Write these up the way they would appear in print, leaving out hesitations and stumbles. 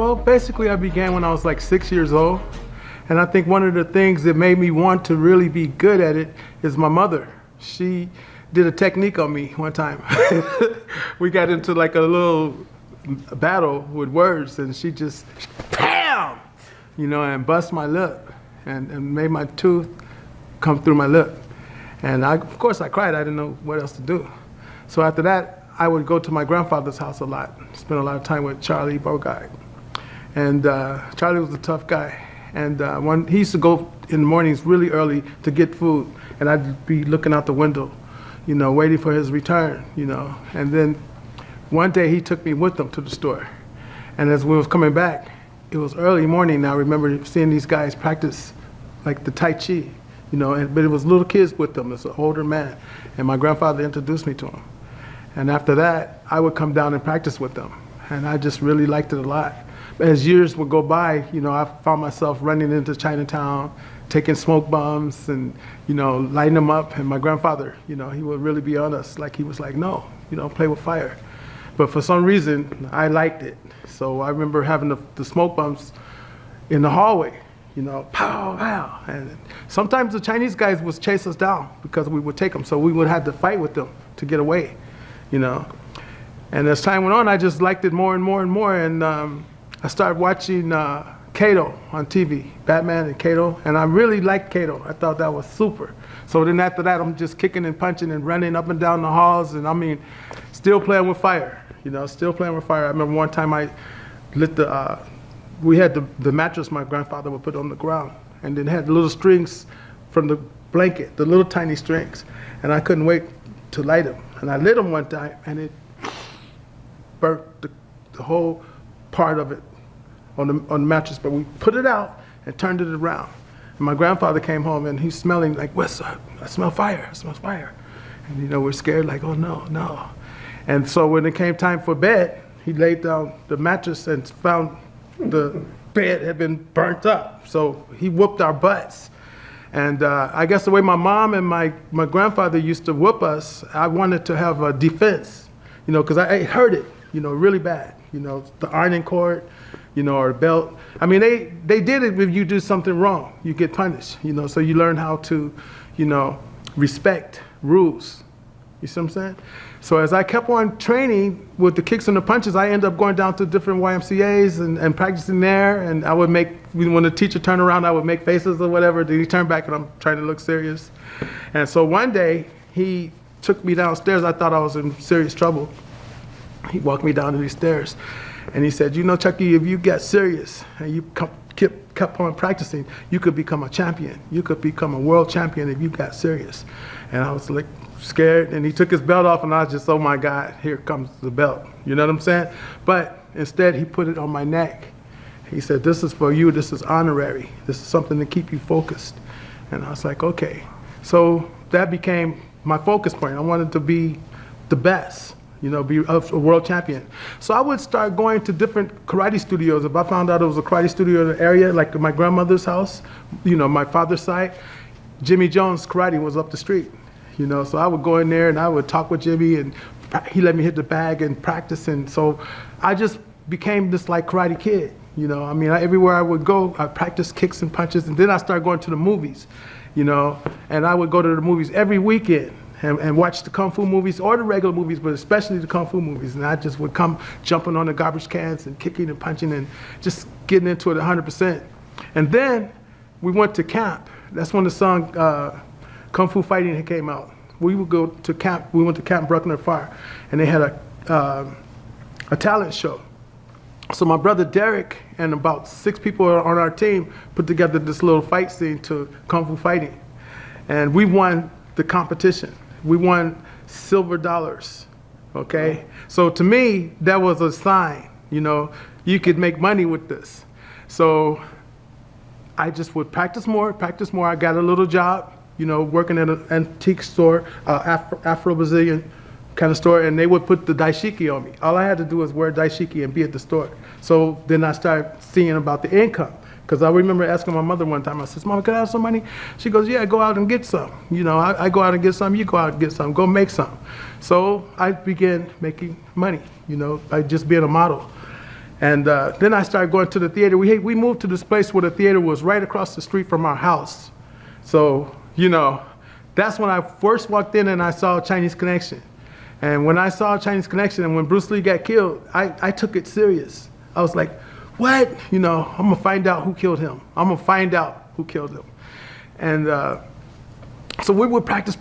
Well, basically I began when I was like 6 years old. And I think one of the things that made me want to really be good at it is my mother. She did a technique on me one time. We got into like a little battle with words, and she just, bam, and bust my lip and made my tooth come through my lip. And of course I cried. I didn't know what else to do. So after that, I would go to my grandfather's house a lot, spend a lot of time with Charlie Bogart. And Charlie was a tough guy. And he used to go in the mornings really early to get food, and I'd be looking out the window, waiting for his return, And then one day he took me with him to the store. And as we was coming back, it was early morning. Now I remember seeing these guys practice like the Tai Chi, but it was little kids with them. It's an older man. And my grandfather introduced me to him. And after that, I would come down and practice with them. And I just really liked it a lot. As years would go by, I found myself running into Chinatown, taking smoke bombs and, lighting them up. And my grandfather, he would really be on us. Like he was like, no, play with fire. But for some reason, I liked it. So I remember having the smoke bombs in the hallway, pow, pow. And sometimes the Chinese guys would chase us down because we would take them. So we would have to fight with them to get away, And as time went on, I just liked it more and more and more. And I started watching Kato on TV, Batman and Kato, and I really liked Kato. I thought that was super. So then after that, I'm just kicking and punching and running up and down the halls, and still playing with fire, still playing with fire. I remember one time I lit we had the mattress my grandfather would put on the ground, and then had the little strings from the blanket, the little tiny strings, and I couldn't wait to light them. And I lit them one time, and it burnt the whole part of it on the mattress, but we put it out and turned it around. And my grandfather came home and he's smelling like, what's up? I smell fire, I smell fire. And we're scared like, oh no, no. And so when it came time for bed, he laid down the mattress and found the bed had been burnt up. So he whooped our butts. And I guess the way my mom and my grandfather used to whoop us, I wanted to have a defense, because I heard it, really bad. The ironing cord, or a belt. They did it if you do something wrong. You get punished, so you learn how to, respect rules. You see what I'm saying? So as I kept on training with the kicks and the punches, I ended up going down to different YMCAs and practicing there. And I would when the teacher turned around, I would make faces or whatever. Then he turned back and I'm trying to look serious. And so one day he took me downstairs. I thought I was in serious trouble. He walked me down to these stairs, and he said, Chucky, if you get serious and you kept on practicing, you could become a champion. You could become a world champion if you got serious. And I was like scared, and he took his belt off, and I was just, oh my God, here comes the belt. You know what I'm saying? But instead, he put it on my neck. He said, this is for you. This is honorary. This is something to keep you focused. And I was like, okay. So that became my focus point. I wanted to be the best. Be a world champion. So I would start going to different karate studios. If I found out there was a karate studio in the area, like my grandmother's house, my father's side, Jimmy Jones Karate was up the street. So I would go in there and I would talk with Jimmy, and he let me hit the bag and practice. And so I just became this like karate kid. Everywhere I would go, I practiced kicks and punches, and then I started going to the movies, and I would go to the movies every weekend. And watch the Kung Fu movies or the regular movies, but especially the Kung Fu movies. And I just would come jumping on the garbage cans and kicking and punching and just getting into it 100%. And then we went to camp. That's when the song Kung Fu Fighting came out. We would go to camp. We went to Camp Bruckner Fire, and they had a talent show. So my brother Derek and about 6 people on our team put together this little fight scene to Kung Fu Fighting. And we won the competition. We won silver dollars, okay? So to me, that was a sign, you could make money with this. So I just would practice more. I got a little job, working at an antique store, Afro-Brazilian kind of store, and they would put the daishiki on me. All I had to do was wear daishiki and be at the store. So then I started seeing about the income. Because I remember asking my mother one time, I said, Mama, can I have some money? She goes, yeah, go out and get some. I go out and get some, you go out and get some, go make some. So I began making money, by just being a model. And then I started going to the theater. We moved to this place where the theater was right across the street from our house. So, you know, that's when I first walked in and I saw Chinese Connection. And when I saw Chinese Connection and when Bruce Lee got killed, I took it serious. I was like, what? You know, I'm gonna find out who killed him. I'm gonna find out who killed him. And so we would practice.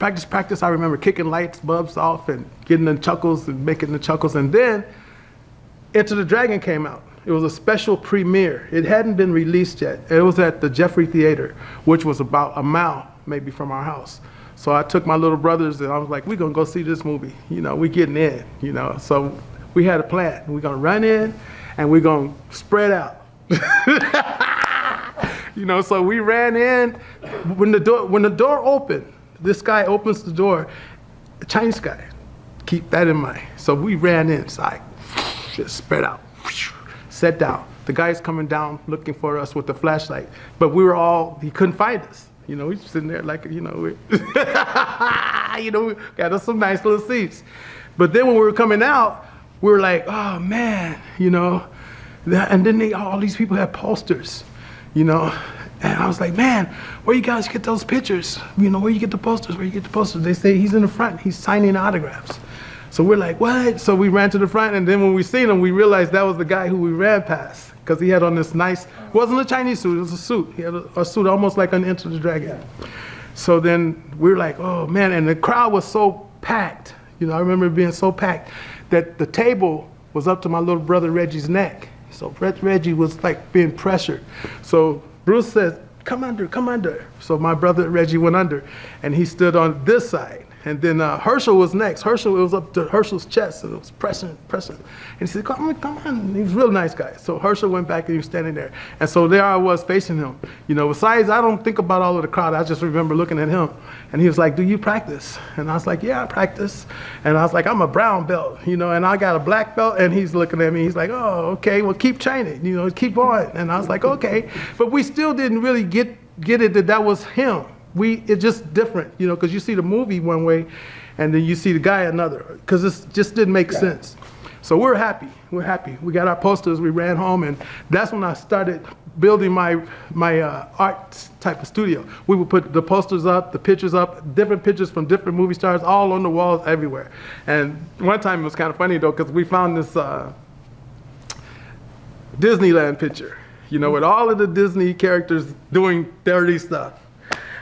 I remember kicking lights, bulbs off and getting the chuckles and making the chuckles. And then Enter the Dragon came out. It was a special premiere. It hadn't been released yet. It was at the Jeffrey Theater, which was about a mile maybe from our house. So I took my little brothers and I was like, we're gonna go see this movie. You know, we getting in, you know. So we had a plan. We're gonna run in and we're gonna spread out. You know, so we ran in. When the door opened, this guy opens the door, a Chinese guy. Keep that in mind. So we ran inside, just spread out, sat down. The guy's coming down looking for us with the flashlight, but he couldn't find us. You know, we were sitting there like, you know, you know, we got us some nice little seats. But then when we were coming out, we were like, oh man, you know, and then all these people had posters, you know, and I was like, man, where you guys get those pictures? You know, where you get the posters? Where you get the posters? They say he's in the front, he's signing autographs. So we're like, what? So we ran to the front, and then when we seen him, we realized that was the guy who we ran past, because he had on this nice, it wasn't a Chinese suit, it was a suit. He had a suit almost like an Enter the Dragon. So then we were like, oh man, and the crowd was so packed. You know, I remember it being so packed that the table was up to my little brother Reggie's neck. So Reggie was like being pressured. So Bruce said, come under, come under. So my brother Reggie went under, and he stood on this side. And then Herschel was next. Herschel, it was up to Herschel's chest, and it was pressing. And he said, come on. And he was a real nice guy. So Herschel went back, and he was standing there. And so there I was facing him. You know, besides, I don't think about all of the crowd. I just remember looking at him. And he was like, do you practice? And I was like, yeah, I practice. And I was like, I'm a brown belt, you know, and I got a black belt. And he's looking at me. He's like, oh, okay, well, keep training, you know, keep on. And I was like, okay. But we still didn't really get it that was him. It's just different, you know, because you see the movie one way and then you see the guy another, because it just didn't make sense. So we're happy. We got our posters, we ran home, and that's when I started building my art type of studio. We would put the posters up, the pictures up, different pictures from different movie stars, all on the walls everywhere. And one time it was kind of funny though, because we found this Disneyland picture, you know, with all of the Disney characters doing dirty stuff.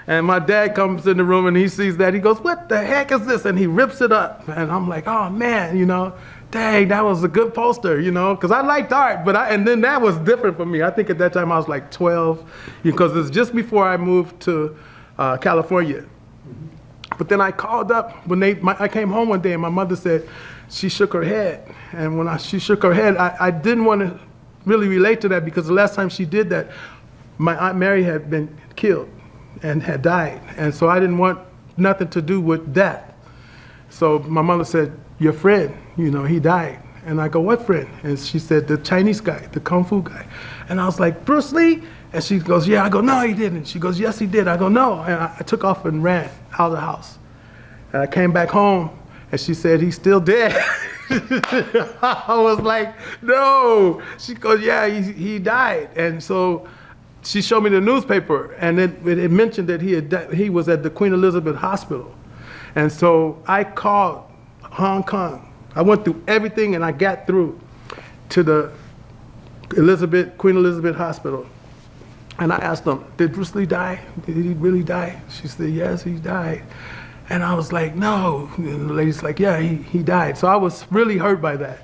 And my dad comes in the room and he sees that. He goes, what the heck is this? And he rips it up. And I'm like, oh man, you know, dang, that was a good poster, you know, because I liked art. And then that was different for me. I think at that time I was like 12, because it's just before I moved to California. But then I called up when I came home one day, and my mother said she shook her head. And when she shook her head, I didn't want to really relate to that, because the last time she did that, my Aunt Mary had been killed and had died. And so I didn't want nothing to do with that. So my mother said, your friend, you know, he died. And I go, what friend? And she said, the Chinese guy, the Kung Fu guy. And I was like, Bruce Lee? And she goes, yeah. I go, no, he didn't. She goes, yes, he did. I go, no. And I took off and ran out of the house. And I came back home, and she said, he's still dead. I was like, no. She goes, yeah, he died. And so she showed me the newspaper, and it mentioned that he was at the Queen Elizabeth Hospital. And so I called Hong Kong. I went through everything, and I got through to the Queen Elizabeth Hospital. And I asked them, did Bruce Lee die? Did he really die? She said, yes, he died. And I was like, no. And the lady's like, yeah, he died. So I was really hurt by that.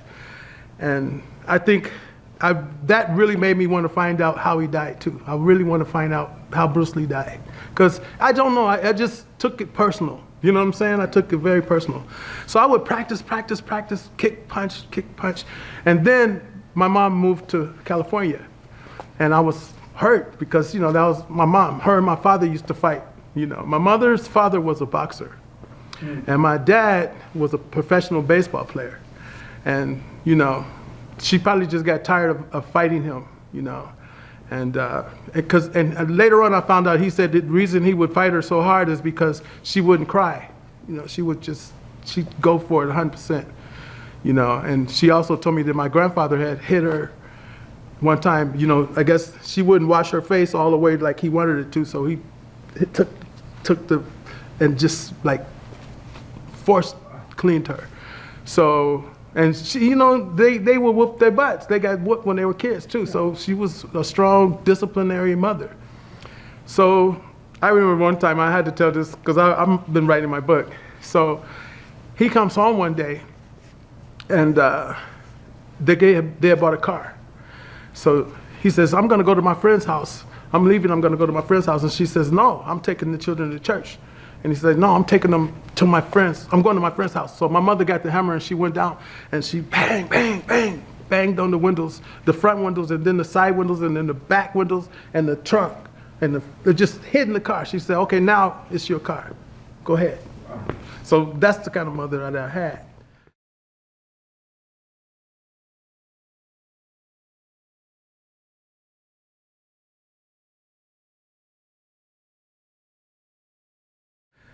And I think that really made me want to find out how he died too. I really want to find out how Bruce Lee died. Because I don't know, I just took it personal. You know what I'm saying? I took it very personal. So I would practice, kick, punch. And then my mom moved to California. And I was hurt because, you know, that was my mom. Her and my father used to fight. You know, my mother's father was a boxer. And my dad was a professional baseball player. And, you know, she probably just got tired of fighting him, you know. And later on I found out, he said the reason he would fight her so hard is because she wouldn't cry. You know, she'd go for it 100%, you know. And she also told me that my grandfather had hit her one time, you know, I guess she wouldn't wash her face all the way like he wanted it to, so he took the, and just like forced cleaned her. So, and she, you know, they would whoop their butts. They got whooped when they were kids too. So she was a strong disciplinary mother. So I remember one time I had to tell this because I've been writing my book. So he comes home one day and they had bought a car. So he says, I'm gonna go to my friend's house. I'm leaving, I'm gonna go to my friend's house. And she says, no, I'm taking the children to church. And he said, no, I'm taking them to my friends. I'm going to my friend's house. So my mother got the hammer and she went down and she bang, bang, bang, banged on the windows, the front windows and then the side windows and then the back windows and the trunk. And they're just hitting the car. She said, okay, now it's your car. Go ahead. So that's the kind of mother that I had.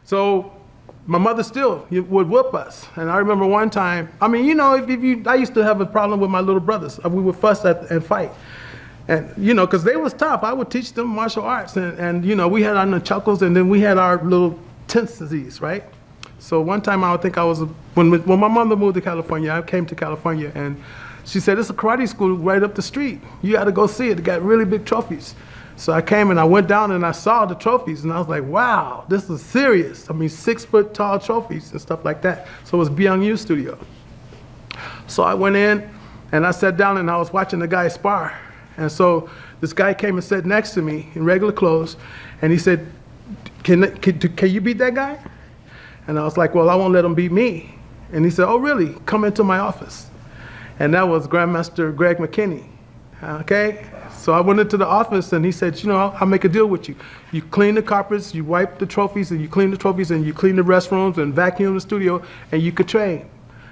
So my mother still would whoop us. And I remember one time, I mean, you know, I used to have a problem with my little brothers. We would fuss and fight. And, you know, because they was tough. I would teach them martial arts. And you know, we had our chuckles and then we had our little tendencies, right? So one time I think I was, when my mother moved to California, I came to California and she said, it's a karate school right up the street. You got to go see it. It got really big trophies. So I came and I went down and I saw the trophies and I was like, wow, this is serious. I mean, 6 foot tall trophies and stuff like that. So it was Byung-Yu Studio. So I went in and I sat down and I was watching the guy spar. And so this guy came and sat next to me in regular clothes and he said, can you beat that guy? And I was like, well, I won't let him beat me. And he said, oh really? Come into my office. And that was Grandmaster Greg McKinney, okay? So I went into the office and he said, you know, I'll make a deal with you. You clean the carpets, you wipe the trophies, and you clean the trophies, and you clean the restrooms and vacuum the studio, and you could train.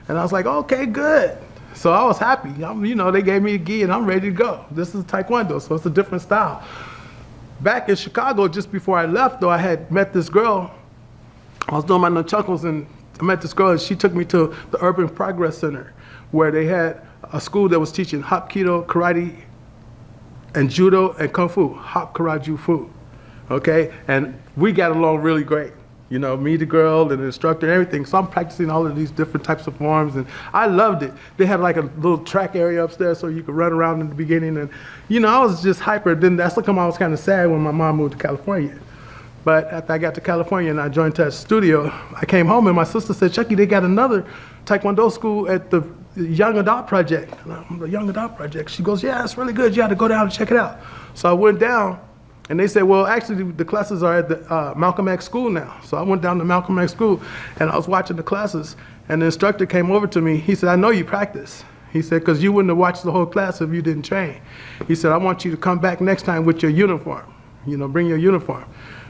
And I was like, okay, good. So I was happy. You know, they gave me a gi and I'm ready to go. This is Taekwondo, so it's a different style. Back in Chicago, just before I left though, I had met this girl. I was doing my nunchuckles and I met this girl and she took me to the Urban Progress Center where they had a school that was teaching Hapkido, karate, and judo and kung fu, hop, karate, ju-fu, okay? And we got along really great. You know, me, the girl, and the instructor, and everything. So I'm practicing all of these different types of forms, and I loved it. They had like a little track area upstairs so you could run around in the beginning, and you know, I was just hyper. Then that's how come I was kind of sad when my mom moved to California. But after I got to California and I joined that studio, I came home and my sister said, Chucky, they got another Taekwondo school at the Young Adult Project. The Young Adult Project. She goes, yeah, it's really good. You have to go down and check it out. So I went down and they said, well, actually the classes are at the Malcolm X school now. So I went down to Malcolm X school and I was watching the classes and the instructor came over to me. He said, I know you practice. He said, because you wouldn't have watched the whole class if you didn't train. He said, I want you to come back next time with your uniform. You know, bring your uniform.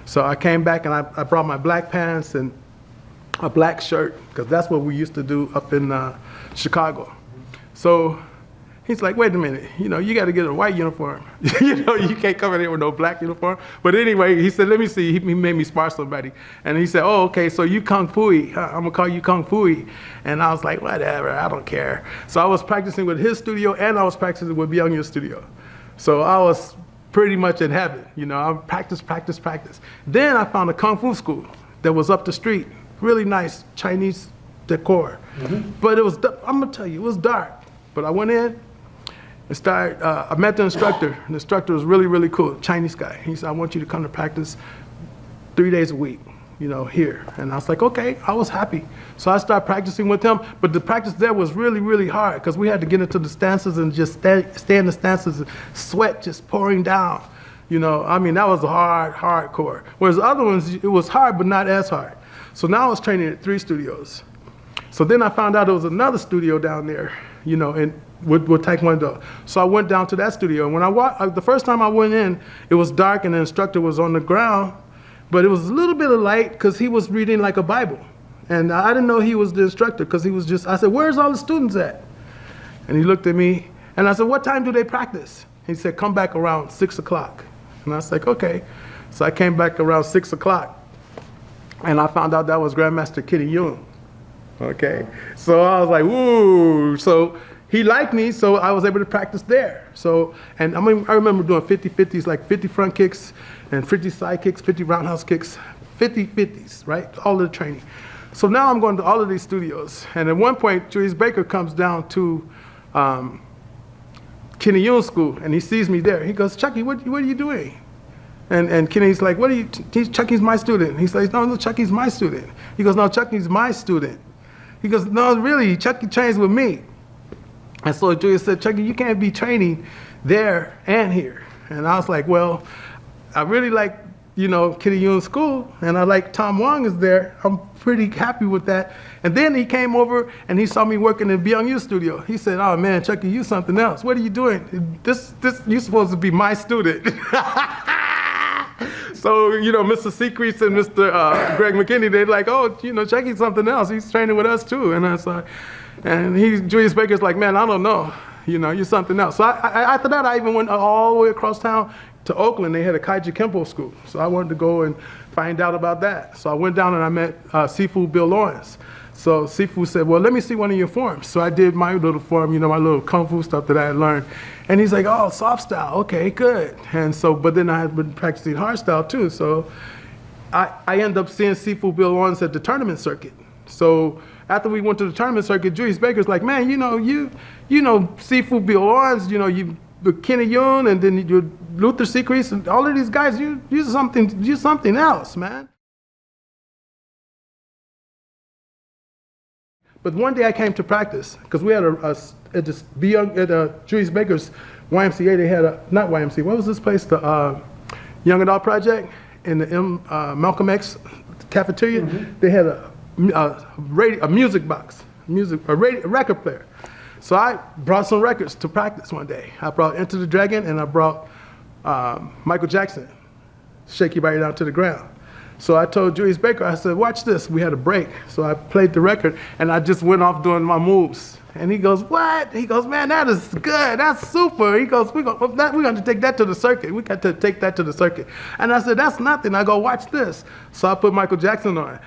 So I came back and I brought my black pants and a black shirt, because that's what we used to do up in Chicago. So he's like, wait a minute, you know, you got to get a white uniform. You know, you can't come in here with no black uniform. But anyway, he said, let me see. He made me spar somebody. And he said, oh, okay, so you Kung Fu-y. I'm going to call you Kung Fu-y. And I was like, whatever, I don't care. So I was practicing with his studio and I was practicing with Byung-Yu's studio. So I was pretty much in heaven. You know, I practice. Then I found a Kung Fu school that was up the street. Really nice Chinese decor. Mm-hmm. But it was, I'm going to tell you, it was dark. But I went in and started, I met the instructor. The instructor was really, really cool, Chinese guy. He said, I want you to come to practice 3 days a week, you know, here. And I was like, okay, I was happy. So I started practicing with him, but the practice there was really, really hard because we had to get into the stances and just stay in the stances, and sweat just pouring down. You know, I mean, that was hardcore. Whereas the other ones, it was hard, but not as hard. So now I was training at 3 studios. So then I found out there was another studio down there, you know, with Taekwondo. So I went down to that studio. And when the first time I went in, it was dark and the instructor was on the ground, but it was a little bit of light because he was reading like a Bible. And I didn't know he was the instructor because he was just, I said, where's all the students at? And he looked at me and I said, what time do they practice? He said, come back around 6 o'clock. And I was like, okay. So I came back around 6 o'clock and I found out that was Grandmaster Kitty Yoon. Okay. So I was like, woo. So he liked me, so I was able to practice there. So, and I mean, I remember doing 50-50s, like 50 front kicks and 50 side kicks, 50 roundhouse kicks, 50-50s, right? All of the training. So now I'm going to all of these studios. And at one point, Julius Baker comes down to Kenny Yoon's school, and he sees me there. He goes, Chucky, what are you doing? And Kenny's like, what are you, Chucky's my student. He says, no, Chucky's my student. He goes, no, Chucky's my student. He goes, no, really, Chucky trains with me. And so Julius said, Chucky, you can't be training there and here. And I was like, well, I really like, you know, Kenny Yoon's school, and I like Tom Wong is there. I'm pretty happy with that. And then he came over and he saw me working in Byung Yu studio. He said, oh man, Chucky, you something else. What are you doing? You're supposed to be my student. So, you know, Mr. Secrets and Mr. Greg McKinney, they're like, oh, you know, Chucky's something else. He's training with us too. And I said, and Julius Baker's like, man, I don't know. You know, you're something else. So after that, I even went all the way across town to Oakland. They had a Kaiji Kempo school. So I wanted to go and find out about that. So I went down and I met Sifu Bill Lawrence. So Sifu said, well, let me see one of your forms. So I did my little form, you know, my little Kung Fu stuff that I had learned. And he's like, oh, soft style, okay, good. And so, but then I had been practicing hard style too. So I ended up seeing Sifu Bill Lawrence at the tournament circuit. So after we went to the tournament circuit, Julius Baker's like, man, you know Sifu Bill Lawrence, you know, you Kenny Yoon, and then you Luther Secrets, and all of these guys, you're something else, man. But one day I came to practice, because we had at Julius Baker's YMCA, they had not YMCA, what was this place? The Young Adult Project in the Malcolm X cafeteria. Mm-hmm. They had a music box, a record player. So I brought some records to practice one day. I brought Enter the Dragon, and I brought Michael Jackson, Shake Your Body Down to the Ground. So I told Julius Baker, I said, watch this. We had a break. So I played the record, and I just went off doing my moves. And he goes, what? He goes, man, that is good. That's super. He goes, we're going to take that to the circuit. We got to take that to the circuit. And I said, that's nothing. I go, watch this. So I put Michael Jackson on.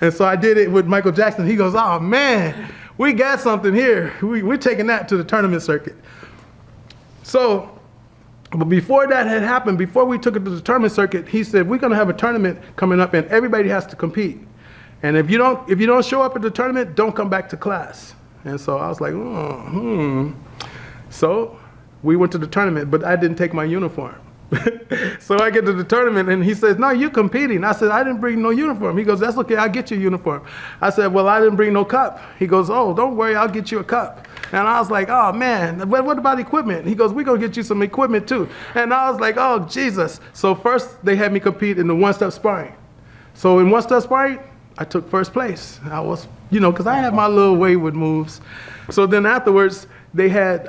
And so I did it with Michael Jackson. He goes, oh, man, we got something here. We're taking that to the tournament circuit. So, but before that had happened, before we took it to the tournament circuit, he said, we're going to have a tournament coming up, and everybody has to compete. And if you don't show up at the tournament, don't come back to class. And so I was like, So we went to the tournament, but I didn't take my uniform. So I get to the tournament, and he says, no, you're competing. I said, I didn't bring no uniform. He goes, that's okay, I'll get you a uniform. I said, well, I didn't bring no cup. He goes, oh, don't worry, I'll get you a cup. And I was like, oh man, but what about equipment? He goes, we're gonna get you some equipment too. And I was like, oh, Jesus. So first they had me compete in the one-step sparring. So in one-step sparring, I took first place. I was, you know, because I had my little wayward moves. So then afterwards, they had,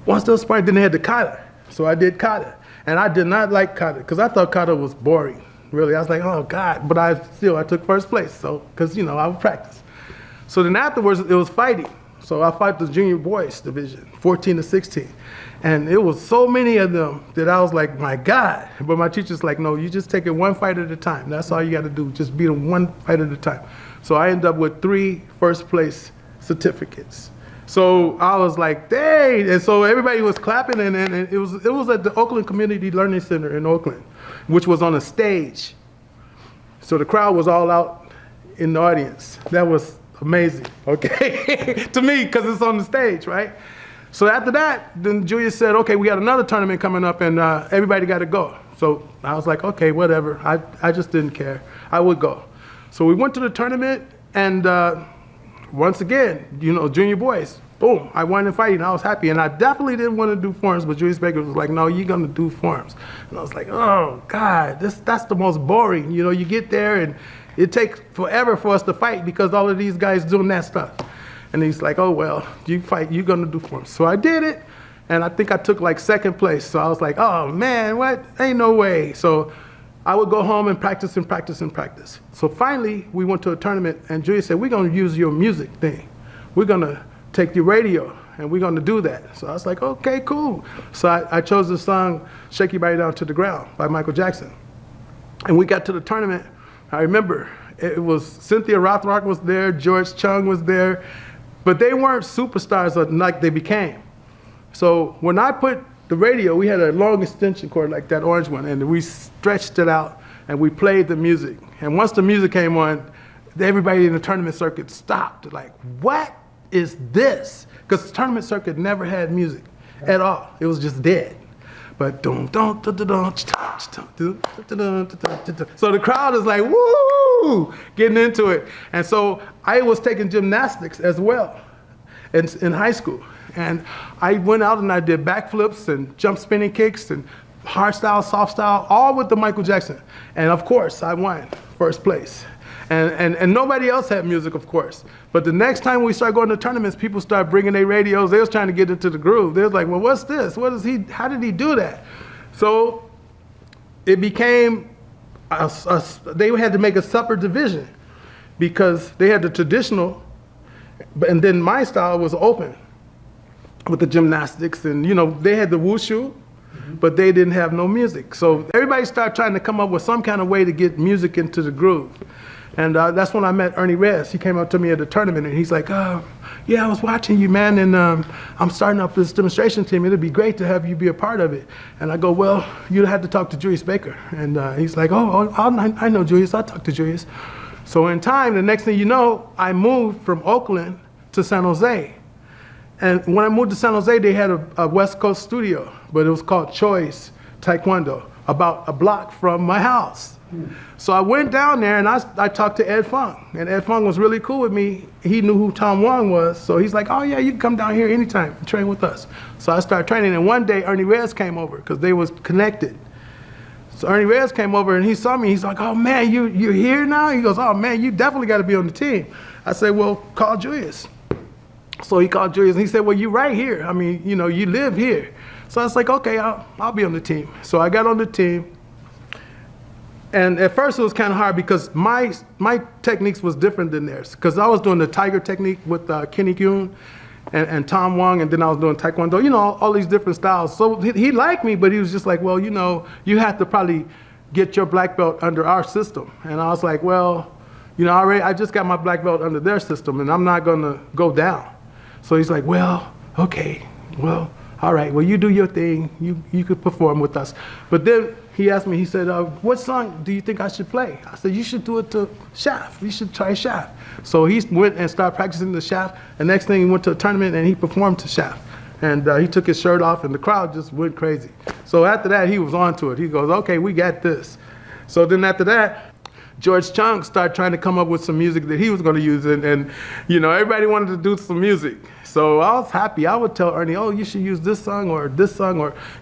one-step sparring, then they had the kata. So I did kata. And I did not like kata, because I thought kata was boring, really. I was like, oh God, but I took first place, so, because, you know, I would practice. So then afterwards, it was fighting. So I fought the junior boys division, 14 to 16. And it was so many of them that I was like, my God. But my teacher's like, no, you just take it one fight at a time. That's all you got to do, just beat them one fight at a time. So I ended up with 3 first place certificates. So I was like, dang. And so everybody was clapping, and it was at the Oakland Community Learning Center in Oakland, which was on a stage. So the crowd was all out in the audience. That was amazing, okay, to me, because it's on the stage, right? So after that, then Julius said, okay, we got another tournament coming up, and everybody got to go. So I was like, okay, whatever. I just didn't care. I would go. So we went to the tournament, and once again, you know, junior boys, boom, I won in fighting. I was happy, and I definitely didn't want to do forms, but Julius Baker was like, no, you're going to do forms. And I was like, oh, God, that's the most boring. You know, you get there, and it takes forever for us to fight because all of these guys doing that stuff. And he's like, oh, well, you fight, you're going to do forms. So I did it, and I think I took like second place. So I was like, oh, man, what? Ain't no way. So I would go home and practice and practice and practice. So finally, we went to a tournament, and Julius said, we're going to use your music thing. We're going to take your radio, and we're going to do that. So I was like, okay, cool. So I chose the song, Shake Your Body Down to the Ground by Michael Jackson. And we got to the tournament. I remember It was Cynthia Rothrock was there, George Chung was there, but they weren't superstars like they became. So when I put the radio, we had a long extension cord like that orange one, and we stretched it out and we played the music. And once the music came on, everybody in the tournament circuit stopped. Like, what is this? Because the tournament circuit never had music at all. It was just dead. But so the crowd is like, woo, getting into it. And so I was taking gymnastics as well in high school. And I went out and I did backflips and jump spinning kicks and hard style, soft style, all with the Michael Jackson. And of course, I won first place. And nobody else had music, of course. But the next time we started going to tournaments, people started bringing their radios. They was trying to get into the groove. They was like, well, what's this? What is he? How did he do that? So it became, they had to make a separate division because they had the traditional, and then my style was open with the gymnastics. And, you know, they had the wushu, but they didn't have no music. So everybody started trying to come up with some kind of way to get music into the groove. And that's when I met Ernie Reyes. He came up to me at the tournament and he's like, yeah, I was watching you, man, and I'm starting up this demonstration team. It'd be great to have you be a part of it. And I go, well, you have to talk to Julius Baker. And he's like, I know Julius, I'll talk to Julius. So in time, the next thing you know, I moved from Oakland to San Jose. And when I moved to San Jose, they had a West Coast studio, but it was called Choice Taekwondo, about a block from my house. So I went down there and I talked to Ed Fung, and Ed Fung was really cool with me. He knew who Tom Wong was, so he's like, oh yeah, you can come down here anytime and train with us. So I started training, and one day Ernie Reyes came over because they was connected. So Ernie Reyes came over and he saw me, he's like, oh man, you're here now? He goes, oh man, you definitely got to be on the team. I said, well, call Julius. So he called Julius and he said, well, you're right here. I mean, you know, you live here. So I was like, okay, I'll be on the team. So I got on the team. And at first it was kind of hard because my techniques was different than theirs. Because I was doing the tiger technique with Kenny Kuhn and Tom Wong, and then I was doing Taekwondo, you know, all these different styles. So he liked me, but he was just like, well, you know, you have to probably get your black belt under our system. And I was like, well, you know, I just got my black belt under their system, and I'm not going to go down. So he's like, well, okay, well, all right, well, you do your thing. You could perform with us. But then he asked me, he said, what song do you think I should play? I said, you should do it to Shaft. You should try Shaft. So he went and started practicing the Shaft. The next thing, he went to a tournament and he performed to Shaft. And he took his shirt off and the crowd just went crazy. So after that, he was on to it. He goes, okay, we got this. So then after that, George Chung started trying to come up with some music that he was going to use, and you know, everybody wanted to do some music. So I was happy. I would tell Ernie, oh, you should use this song, or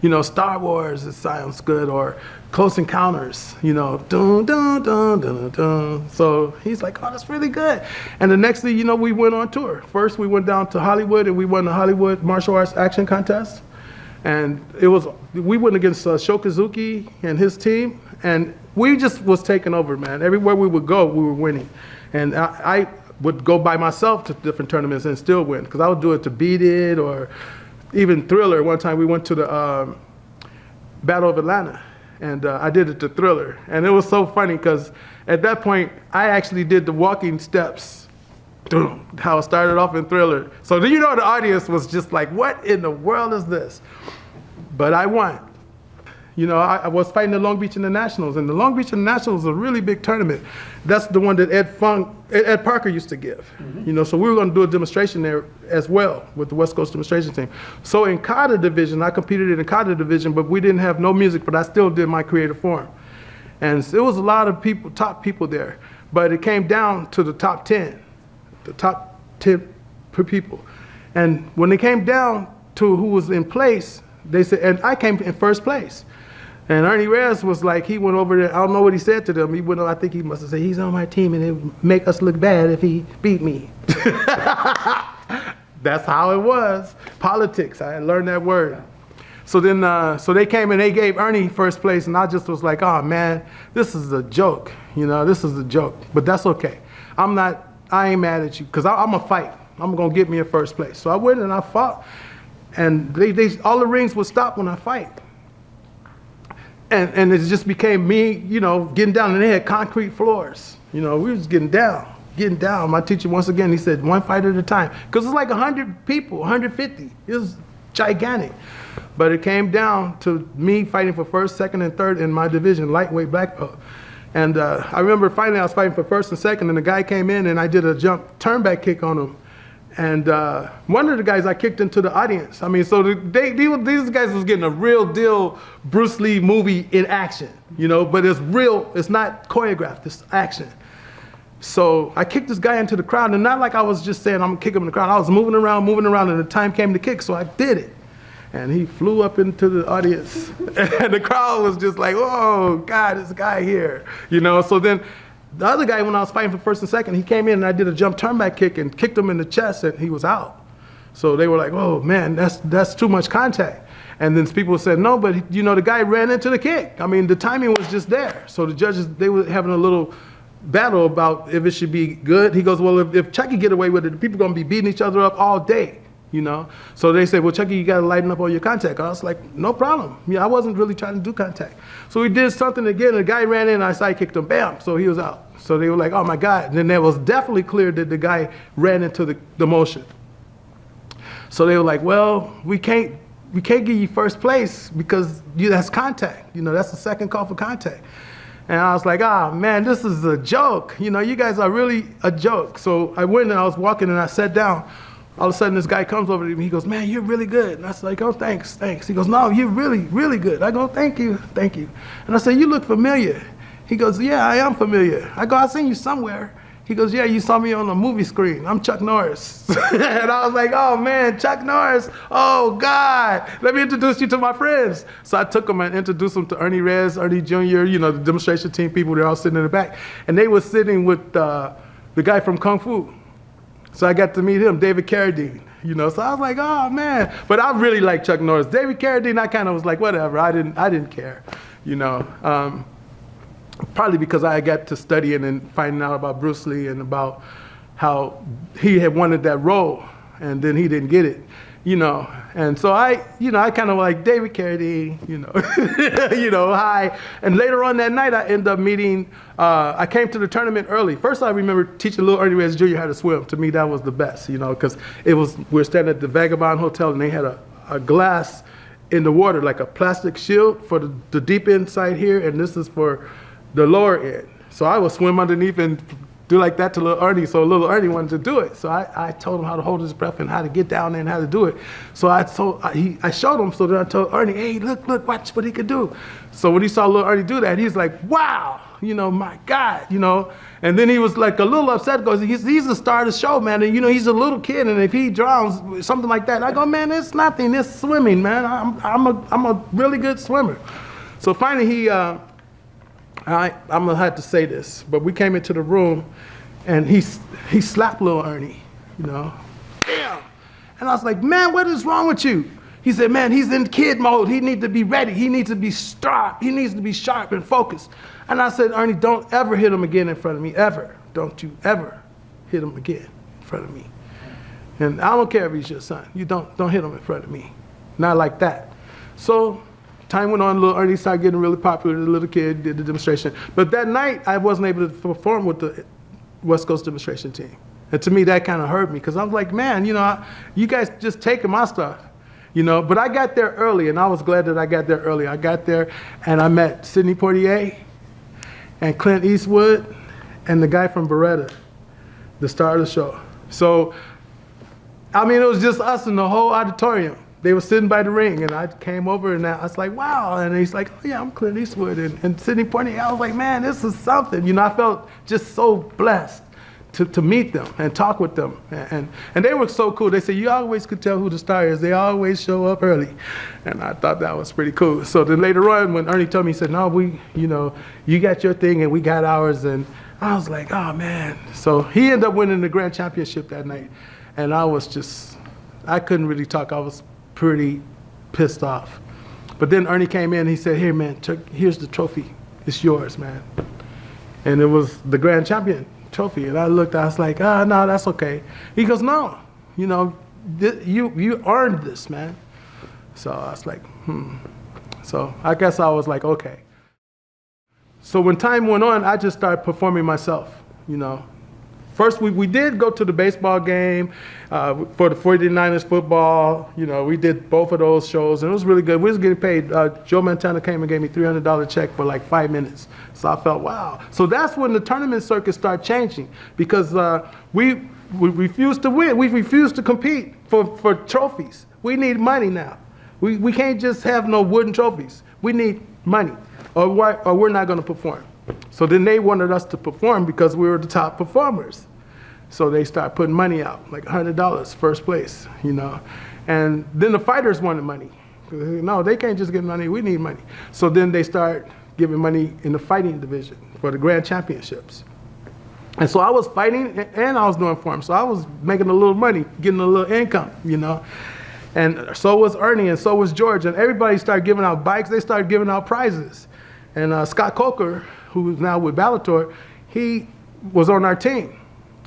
you know, Star Wars, it sounds good, or Close Encounters, you know, dun dun dun dun dun. So he's like, oh, that's really good. And the next thing you know, we went on tour. First, we went down to Hollywood and we won the Hollywood Martial Arts Action Contest. And we went against Shokazuki and his team, and we just was taking over, man. Everywhere we would go, we were winning. And I would go by myself to different tournaments and still win, because I would do it to Beat It or even Thriller. One time we went to the Battle of Atlanta, and I did it to Thriller. And it was so funny, because at that point, I actually did the walking steps, how it started off in Thriller. So you know, the audience was just like, what in the world is this? But I won. You know, I was fighting the Long Beach Internationals, and the Long Beach Internationals is a really big tournament. That's the one that Ed Parker used to give. You know, so we were going to do a demonstration there as well with the West Coast demonstration team. So in Kata division, I competed in the Kata division, but we didn't have no music, but I still did my creative form. And it was a lot of people, top people there, but it came down to the top 10 people. And when they came down to who was in place, they said, and I came in first place. And Ernie Reyes was like, he went over there, I don't know what he said to them. He went, I think he must have said, he's on my team and it would make us look bad if he beat me. That's how it was. Politics, I had learned that word. So then, so they came and they gave Ernie first place, and I just was like, oh man, this is a joke. You know, this is a joke, but that's okay. I ain't mad at you, because I'm gonna fight. I'm gonna get me in first place. So I went and I fought, and all the rings would stop when I fight. And it just became me, you know, getting down, and they had concrete floors, You know, we was getting down. My teacher, once again, he said, one fight at a time. Because it's like 100 people, 150. It was gigantic. But it came down to me fighting for first, second, and third in my division, lightweight black belt. And I remember finally I was fighting for first and second, and the guy came in, and I did a jump turn back kick on him. And one of the guys I kicked into the audience. I mean, so these guys was getting a real deal Bruce Lee movie in action, you know, but it's real, it's not choreographed, it's action. So I kicked this guy into the crowd, and not like I was just saying I'm gonna kick him in the crowd. I was moving around, and the time came to kick, so I did it. And he flew up into the audience, and the crowd was just like, oh, God, this guy here, you know. So then the other guy, when I was fighting for first and second, he came in and I did a jump turn back kick and kicked him in the chest, and he was out. So they were like, oh, man, that's too much contact. And then people said, no, but, you know, the guy ran into the kick. I mean, the timing was just there. So the judges, they were having a little battle about if it should be good. He goes, well, if Chucky get away with it, the people are going to be beating each other up all day, you know. So they said, well, Chucky, you got to lighten up on your contact. I was like, no problem. Yeah, I wasn't really trying to do contact. So we did something again, and the guy ran in, and I side kicked him, bam, so he was out. So they were like, oh my God. And then it was definitely clear that the guy ran into the motion. So they were like, well, we can't give you first place because that's contact. You know, that's the second call for contact. And I was like, ah, man, this is a joke. You know, you guys are really a joke. So I went and I was walking and I sat down. All of a sudden, this guy comes over to me. He goes, man, you're really good. And I was like, oh, thanks. He goes, no, you're really, really good. I go, thank you. And I said, you look familiar. He goes, yeah, I am familiar. I go, I've seen you somewhere. He goes, yeah, you saw me on a movie screen. I'm Chuck Norris. And I was like, oh man, Chuck Norris. Oh God, let me introduce you to my friends. So I took him and introduced him to Ernie Reyes, Ernie Jr., you know, the demonstration team people, they're all sitting in the back. And they were sitting with the guy from Kung Fu. So I got to meet him, David Carradine. You know, so I was like, oh man. But I really like Chuck Norris. David Carradine, I kind of was like, whatever, I didn't care, you know. Probably because I got to studying and finding out about Bruce Lee and about how he had wanted that role and then he didn't get it, you know. And so I kind of like David Carradine, you know, you know, hi. And later on that night, I ended up meeting, I came to the tournament early. First, I remember teaching little Ernie Reyes Jr. how to swim. To me, that was the best, you know, because we were standing at the Vagabond Hotel and they had a glass in the water, like a plastic shield for the deep end side here, and this is for the lower end. So I would swim underneath and do like that to little Ernie, so little Ernie wanted to do it. So I told him how to hold his breath and how to get down there and how to do it. So I showed him, so then I told Ernie, hey, look, watch what he could do. So when he saw little Ernie do that, he's like, wow, you know, my God, you know. And then he was like a little upset because he's the star of the show, man. And you know, he's a little kid, and if he drowns, something like that, I go, man, it's nothing, it's swimming, man. I'm a really good swimmer. So finally I'm gonna have to say this, but we came into the room and he slapped little Ernie, you know, bam. And I was like, man, what is wrong with you? He said, man, he's in kid mode. He needs to be ready. He needs to be sharp. He needs to be sharp and focused. And I said, Ernie, don't ever hit him again in front of me, ever. Don't you ever hit him again in front of me. And I don't care if he's your son. You don't hit him in front of me. Not like that. So time went on, little Ernie started getting really popular. The little kid did the demonstration. But that night, I wasn't able to perform with the West Coast demonstration team. And to me, that kind of hurt me because I was like, man, you know, you guys just taking my stuff, you know. But I got there early, and I was glad that I got there early. I got there, and I met Sidney Poitier and Clint Eastwood and the guy from Beretta, the star of the show. So, I mean, it was just us in the whole auditorium. They were sitting by the ring, and I came over, and I was like, wow. And he's like, oh, yeah, I'm Clint Eastwood. And Sidney Poitier, I was like, man, this is something. You know, I felt just so blessed to meet them and talk with them. And they were so cool. They said, you always could tell who the star is. They always show up early. And I thought that was pretty cool. So then later on, when Ernie told me, he said, no, you know, you got your thing, and we got ours. And I was like, oh, man. So he ended up winning the grand championship that night. And I couldn't really talk. I was pretty pissed off. But then Ernie came in and he said, here, man, here's the trophy. It's yours, man. And it was the grand champion trophy. And I looked, I was like, no, that's okay. He goes, no, you know, you earned this, man. So I was like, So I guess I was like, okay. So when time went on, I just started performing myself. you know. First, we did go to the baseball game for the 49ers football. You know, we did both of those shows, and it was really good. We was getting paid. Joe Montana came and gave me $300 check for like 5 minutes. So I felt, wow. So that's when the tournament circuit started changing, because we refused to win. We refused to compete for trophies. We need money now. We can't just have no wooden trophies. We need money, or we're not going to perform. So then they wanted us to perform because we were the top performers. So they started putting money out, like $100, first place, you know. And then the fighters wanted money. No, they can't just get money, we need money. So then they start giving money in the fighting division for the grand championships. And so I was fighting and I was doing forms. So I was making a little money, getting a little income, you know. And so was Ernie, and so was George. And everybody started giving out bikes, they started giving out prizes. And Scott Coker, who's now with Bellator, he was on our team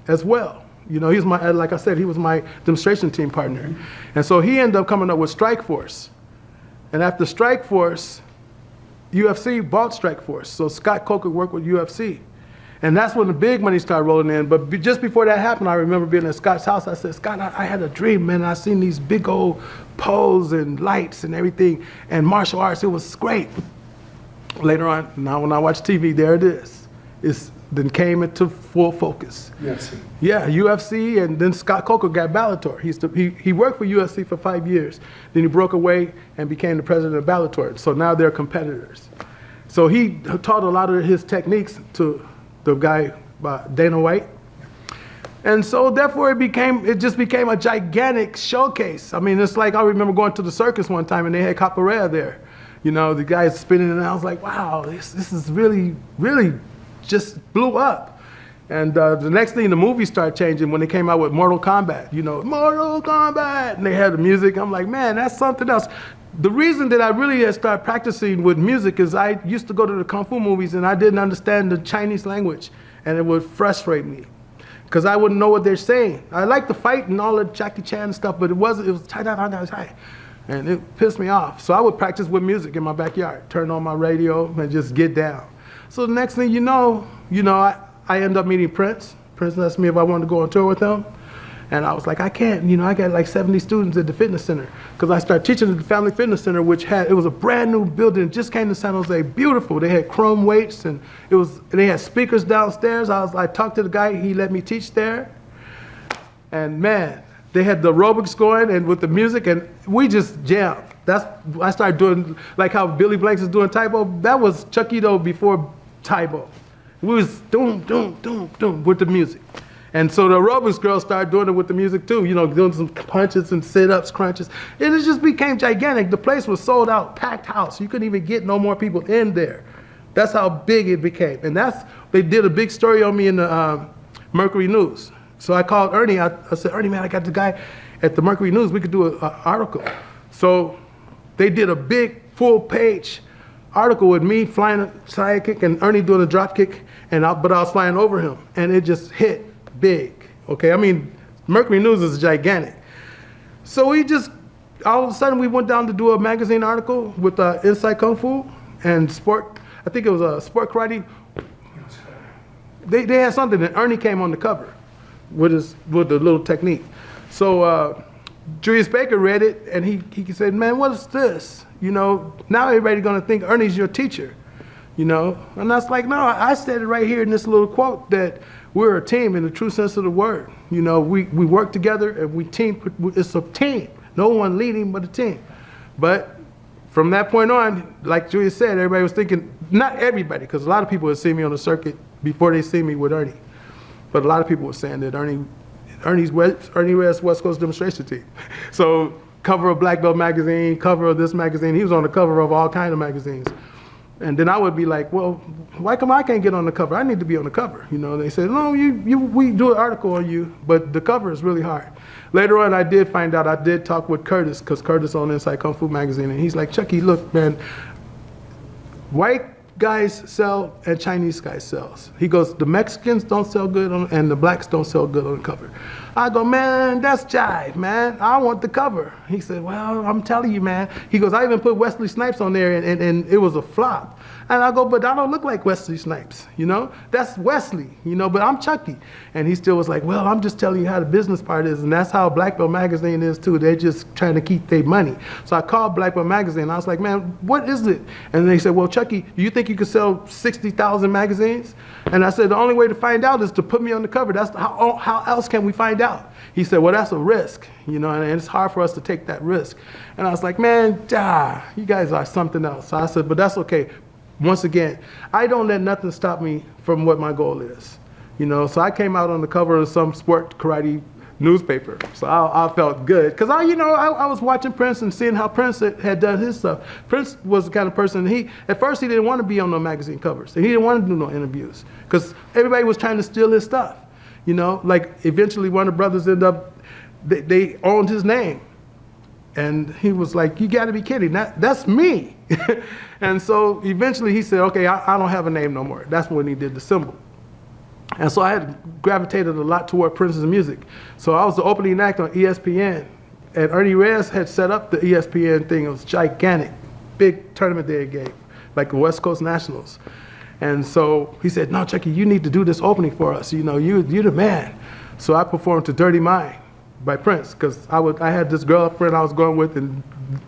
as well. You know, he's my, like I said, he was my demonstration team partner. And so he ended up coming up with Strike Force. And after Strike Force, UFC bought Strike Force. So Scott Coker worked with UFC. And that's when the big money started rolling in. But just before that happened, I remember being at Scott's house. I said, Scott, I had a dream, man. I seen these big old poles and lights and everything, and martial arts. It was great. Later on, now when I watch TV, there it is. It's then came into full focus. UFC. Yeah, UFC, and then Scott Coker got Bellator. He worked for UFC for 5 years. Then he broke away and became the president of Bellator. So now they're competitors. So he taught a lot of his techniques to the guy, Dana White. And so therefore it just became a gigantic showcase. I mean, it's like I remember going to the circus one time and they had capoeira there. You know, the guys spinning, and I was like, wow, this is really, really just blew up. And the next thing, the movie started changing when they came out with Mortal Kombat. You know, Mortal Kombat, and they had the music. I'm like, man, that's something else. The reason that I really had started practicing with music is I used to go to the Kung Fu movies and I didn't understand the Chinese language, and it would frustrate me because I wouldn't know what they're saying. I liked the fight and all the Jackie Chan and stuff, but it was Chai. And it pissed me off. So I would practice with music in my backyard, turn on my radio and just get down. So the next thing you know, I end up meeting Prince. Prince asked me if I wanted to go on tour with him. And I was like, I can't, you know, I got like 70 students at the fitness center. Because I started teaching at the Family Fitness Center, which it was a brand new building, it just came to San Jose, beautiful. They had chrome weights and they had speakers downstairs. I talked to the guy, he let me teach there. And man, they had the aerobics going and with the music, and we just jammed. I started doing, like how Billy Blanks is doing Taibo, that was Chucky before Taibo. We was doom, doom, doom, doom with the music. And so the aerobics girls started doing it with the music too, you know, doing some punches and sit-ups, crunches. And it just became gigantic. The place was sold out, packed house. You couldn't even get no more people in there. That's how big it became. And they did a big story on me in the Mercury News. So I called Ernie, I said, Ernie, man, I got the guy at the Mercury News, we could do an article. So they did a big full-page article with me flying a side kick and Ernie doing a drop kick, but I was flying over him, and it just hit big, okay? I mean, Mercury News is gigantic. So all of a sudden we went down to do a magazine article with Inside Kung Fu and Sport, I think it was Sport Karate. They had something, and Ernie came on the cover with the little technique. So Julius Baker read it, and he said, man, what is this? You know, now everybody's gonna think Ernie's your teacher, you know? And I was like, no, I said it right here in this little quote that we're a team in the true sense of the word. You know, we work together and it's a team. No one leading but a team. But from that point on, like Julius said, everybody was thinking, not everybody, because a lot of people had seen me on the circuit before they see me with Ernie. But a lot of people were saying that Ernie West Coast demonstration team. So cover of Black Belt magazine, cover of this magazine. He was on the cover of all kinds of magazines. And then I would be like, well, why come I can't get on the cover? I need to be on the cover. You know, they said, no, we do an article on you, but the cover is really hard. Later on, I did find out, I did talk with Curtis, because Curtis on Inside Kung Fu magazine, and he's like, Chucky, look, man, white guys sell and Chinese guys sells. He goes, the Mexicans don't sell good and the blacks don't sell good on the cover. I go, man, that's jive, man. I want the cover. He said, well, I'm telling you, man. He goes, I even put Wesley Snipes on there and it was a flop. And I go, but I don't look like Wesley Snipes, you know? That's Wesley, you know, but I'm Chucky. And he still was like, well, I'm just telling you how the business part is. And that's how Black Belt Magazine is too. They're just trying to keep their money. So I called Black Belt Magazine. I was like, man, what is it? And they said, well, Chucky, do you think you could sell 60,000 magazines? And I said, the only way to find out is to put me on the cover. That's how else can we find out? He said, well, that's a risk, you know, and it's hard for us to take that risk. And I was like, man, you guys are something else. So I said, but that's okay. Once again, I don't let nothing stop me from what my goal is, you know. So I came out on the cover of some sport karate newspaper, so I felt good because I was watching Prince and seeing how Prince had done his stuff. Prince was the kind of person at first he didn't want to be on no magazine covers and he didn't want to do no interviews because everybody was trying to steal his stuff, you know. Like eventually Warner Brothers ended up they owned his name. And he was like, you got to be kidding. That's me. And so eventually he said, okay, I don't have a name no more. That's when he did the symbol. And so I had gravitated a lot toward Prince's music. So I was the opening act on ESPN. And Ernie Reyes had set up the ESPN thing. It was gigantic, big tournament they gave, like the West Coast Nationals. And so he said, no, Chucky, you need to do this opening for us. You know, you're the man. So I performed to Dirty Mind by Prince, because I had this girlfriend I was going with, and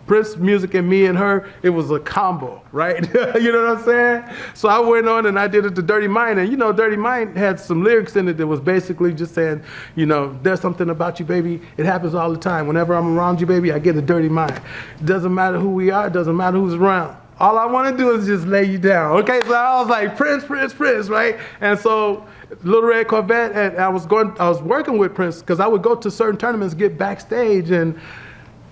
Prince music and me and her, it was a combo, right? You know what I'm saying? So I went on and I did it to Dirty Mind, and you know, Dirty Mind had some lyrics in it that was basically just saying, you know, there's something about you, baby, it happens all the time. Whenever I'm around you, baby, I get a dirty mind. It doesn't matter who we are, it doesn't matter who's around. All I want to do is just lay you down. Okay, so I was like, Prince, Prince, Prince, right? And so Little Red Corvette, and I was working with Prince because I would go to certain tournaments, get backstage, and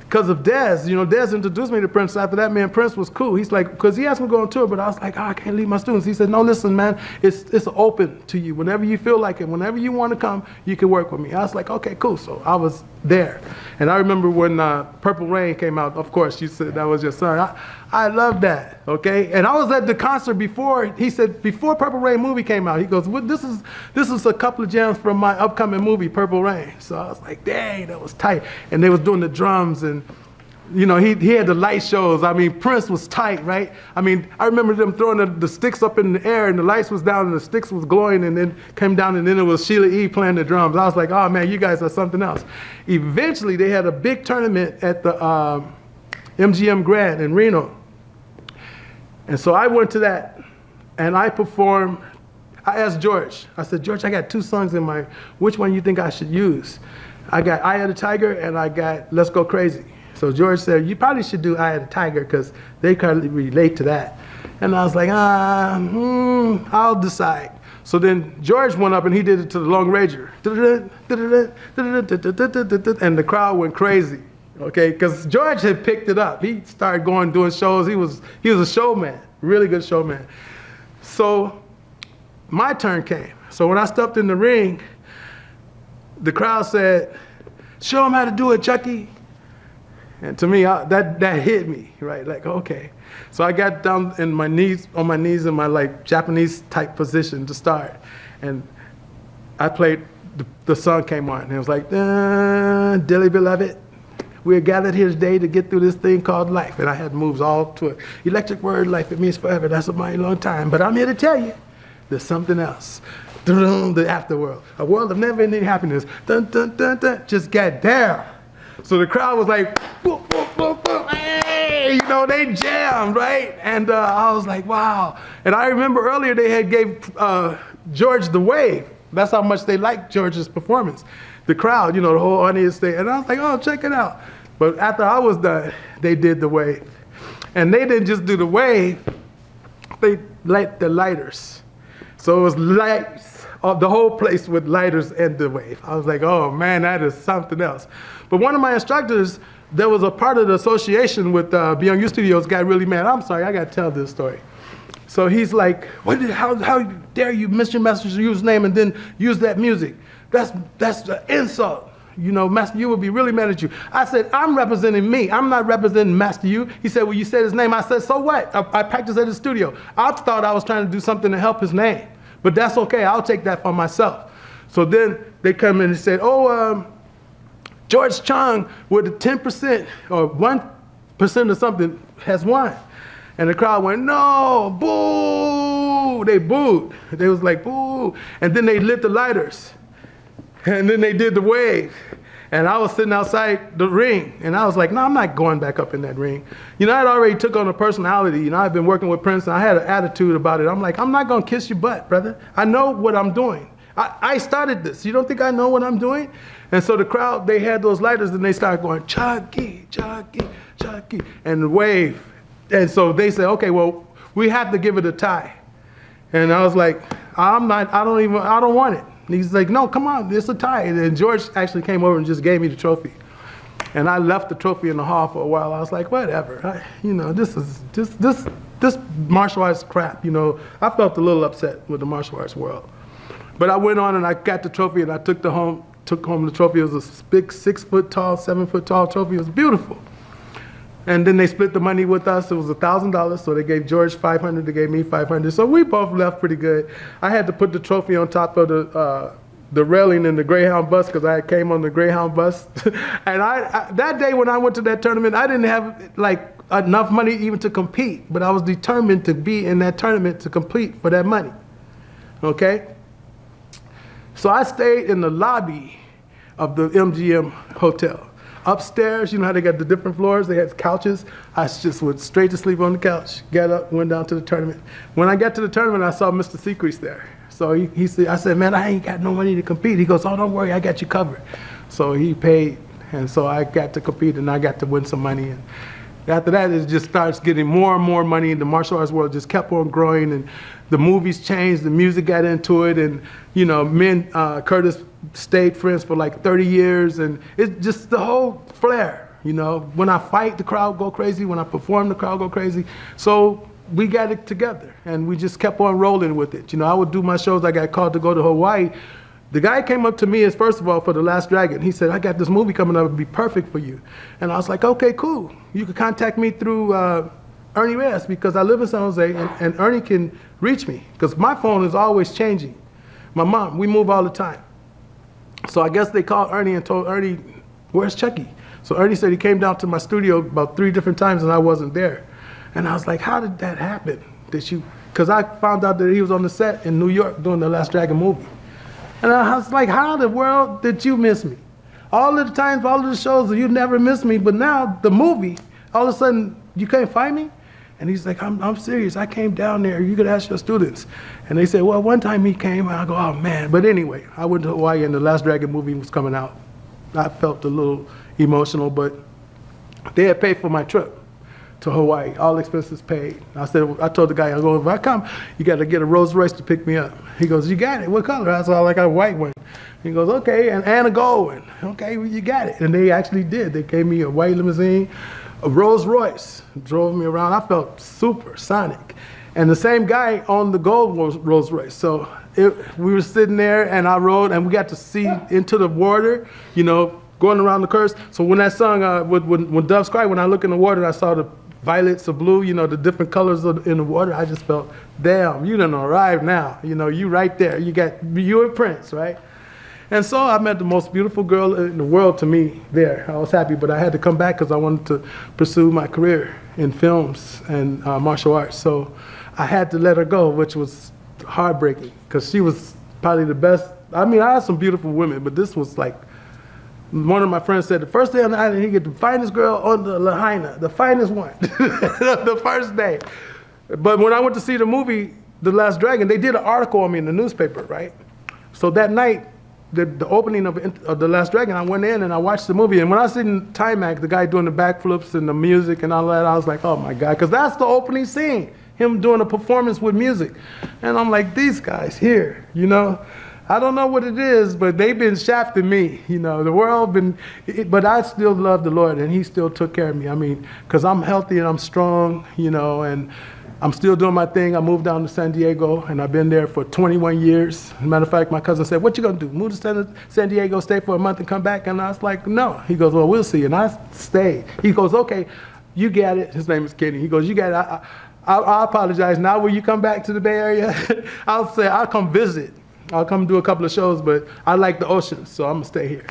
because of Dez, you know, Dez introduced me to Prince. After that, man, Prince was cool. He's like, because he asked me to go on tour, but I was like, oh, I can't leave my students. He said, no, listen, man, it's open to you. Whenever you feel like it, whenever you want to come, you can work with me. I was like, okay, cool. So I was there. And I remember when Purple Rain came out, of course, you said that was your son. I love that, okay? And I was at the concert before, he said, before Purple Rain movie came out, he goes, well, this is a couple of jams from my upcoming movie, Purple Rain. So I was like, dang, that was tight. And they was doing the drums, and you know, he had the light shows. I mean, Prince was tight, right? I mean, I remember them throwing the sticks up in the air, and the lights was down, and the sticks was glowing, and then came down, and then it was Sheila E. playing the drums. I was like, oh man, you guys are something else. Eventually, they had a big tournament at the MGM Grand in Reno. And so I went to that, and I performed. I asked George, I said, George, I got 2 songs in my, which one you think I should use? I got Eye of the Tiger, and I got Let's Go Crazy. So George said, you probably should do Eye of the Tiger, because they kind of relate to that. And I was like, I'll decide. So then George went up and he did it to the Long Ranger. And the crowd went crazy. Okay, because George had picked it up. He started doing shows. He was a showman, really good showman. So my turn came. So when I stepped in the ring, the crowd said, show him how to do it, Chucky. And to me, that hit me, right? Like, okay. So I got down on my knees in my like Japanese type position to start. And I played, the song came on, and it was like, dearly beloved, we're gathered here today to get through this thing called life. And I had moves all to it. Electric word, life, it means forever. That's a mighty long time. But I'm here to tell you, there's something else. The afterworld. A world of never-ending happiness. Dun, dun, dun, dun. Just got down. So the crowd was like, boop, boop, boop, boop. Hey, you know, they jammed, right? And I was like, wow. And I remember earlier they had gave George the wave. That's how much they liked George's performance. The crowd, you know, the whole audience thing. And I was like, oh, check it out. But after I was done, they did the wave. And they didn't just do the wave, they lit the lighters. So it was lights, the whole place with lighters and the wave. I was like, oh man, that is something else. But one of my instructors, there was a part of the association with Beyond You Studios, got really mad. I'm sorry, I gotta tell this story. So he's like, how dare you, Mr. Messenger's use name and then use that music? That's an insult. You know, Master U would be really mad at you. I said, I'm representing me. I'm not representing Master U. He said, well, you said his name. I said, so what? I practiced at the studio. I thought I was trying to do something to help his name. But that's okay. I'll take that for myself. So then they come in and said, oh, George Chung with a 10% or 1% or something has won. And the crowd went, no, boo. They booed. They was like, boo. And then they lit the lighters. And then they did the wave. And I was sitting outside the ring. And I was like, no, I'm not going back up in that ring. You know, I'd already took on a personality. You know, I've been working with Prince, and I had an attitude about it. I'm like, I'm not going to kiss your butt, brother. I know what I'm doing. I started this. You don't think I know what I'm doing? And so the crowd, they had those lighters, and they started going, Chucky, Chucky, Chucky, and the wave. And so they said, okay, well, we have to give it a tie. And I was like, I don't want it. And he's like, no, come on, it's a tie. And George actually came over and just gave me the trophy. And I left the trophy in the hall for a while. I was like, whatever. You know, this martial arts crap, you know. I felt a little upset with the martial arts world. But I went on and I got the trophy, and I took home the trophy. It was a big 6 foot tall, 7 foot tall trophy. It was beautiful. And then they split the money with us. It was $1,000, so they gave George $500, they gave me $500. So we both left pretty good. I had to put the trophy on top of the railing in the Greyhound bus, because I came on the Greyhound bus. And that day when I went to that tournament, I didn't have like enough money even to compete, but I was determined to be in that tournament to compete for that money. Okay? So I stayed in the lobby of the MGM hotel. Upstairs, you know how they got the different floors? They had couches. I just went straight to sleep on the couch, got up, went down to the tournament. When I got to the tournament, I saw Mr. Secrets there. So he said, I said, man, I ain't got no money to compete. He goes, oh, don't worry, I got you covered. So he paid, and so I got to compete, and I got to win some money. And after that, it just starts getting more and more money, and the martial arts world just kept on growing, and the movies changed, the music got into it, and you know, Curtis stayed friends for like 30 years, and it's just the whole flair, you know. When I fight, the crowd go crazy. When I perform, the crowd go crazy. So we got it together, and we just kept on rolling with it. You know, I would do my shows. I got called to go to Hawaii. The guy came up to me as, first of all, for The Last Dragon. He said, I got this movie coming up, it'd be perfect for you. And I was like, okay, cool. You can contact me through Ernie Reyes, because I live in San Jose, and Ernie can reach me, because my phone is always changing. My mom, we move all the time. So I guess they called Ernie and told Ernie, where's Chucky? So Ernie said he came down to my studio about 3 different times, and I wasn't there. And I was like, how did that happen? Because I found out that he was on the set in New York doing The Last Dragon movie. And I was like, how in the world did you miss me? All of the times, all of the shows, you never missed me, but now the movie, all of a sudden, you can't find me? And he's like, I'm serious, I came down there, you could ask your students. And they said, well, one time he came, and I go, oh man. But anyway, I went to Hawaii, and The Last Dragon movie was coming out. I felt a little emotional, but they had paid for my trip to Hawaii, all expenses paid. I told the guy, I go, if I come, you got to get a Rolls Royce to pick me up. He goes, you got it, what color? I said, I got a white one. He goes, okay, and a gold one. Okay, well, you got it. And they actually did. They gave me a white limousine, a Rolls Royce, drove me around. I felt supersonic. And the same guy owned the gold Rolls Royce. So we were sitting there, and I rode, and we got to see into the water, you know, going around the curves. So when that song, when Doves Cry, when I look in the water, I saw the violets or blue, you know, the different colors in the water. I just felt, damn, you done arrived now. You know, you right there. You a prince, right? And so I met the most beautiful girl in the world to me there. I was happy, but I had to come back because I wanted to pursue my career in films and martial arts. So I had to let her go, which was heartbreaking, because she was probably the best. I mean, I had some beautiful women, but this was like, one of my friends said, the first day on the island, he get the finest girl on the Lahaina, the finest one, the first day. But when I went to see the movie, The Last Dragon, they did an article on me in the newspaper, right? So that night, the opening of The Last Dragon, I went in and I watched the movie. And when I seen Timac, the guy doing the backflips and the music and all that, I was like, oh my God, because that's the opening scene, him doing a performance with music. And I'm like, these guys here, you know? I don't know what it is, but they've been shafting me, you know, the world but I still love the Lord, and he still took care of me. I mean, because I'm healthy and I'm strong, you know, and I'm still doing my thing. I moved down to San Diego, and I've been there for 21 years. As a matter of fact, my cousin said, what you gonna do? Move to San Diego, stay for a month and come back? And I was like, no. He goes, well, we'll see. And I stayed. He goes, okay, you got it. His name is Kenny. He goes, you got it. I apologize. Now will you come back to the Bay Area? I'll say, I'll come visit. I'll come do a couple of shows, but I like the ocean, so I'm gonna stay here.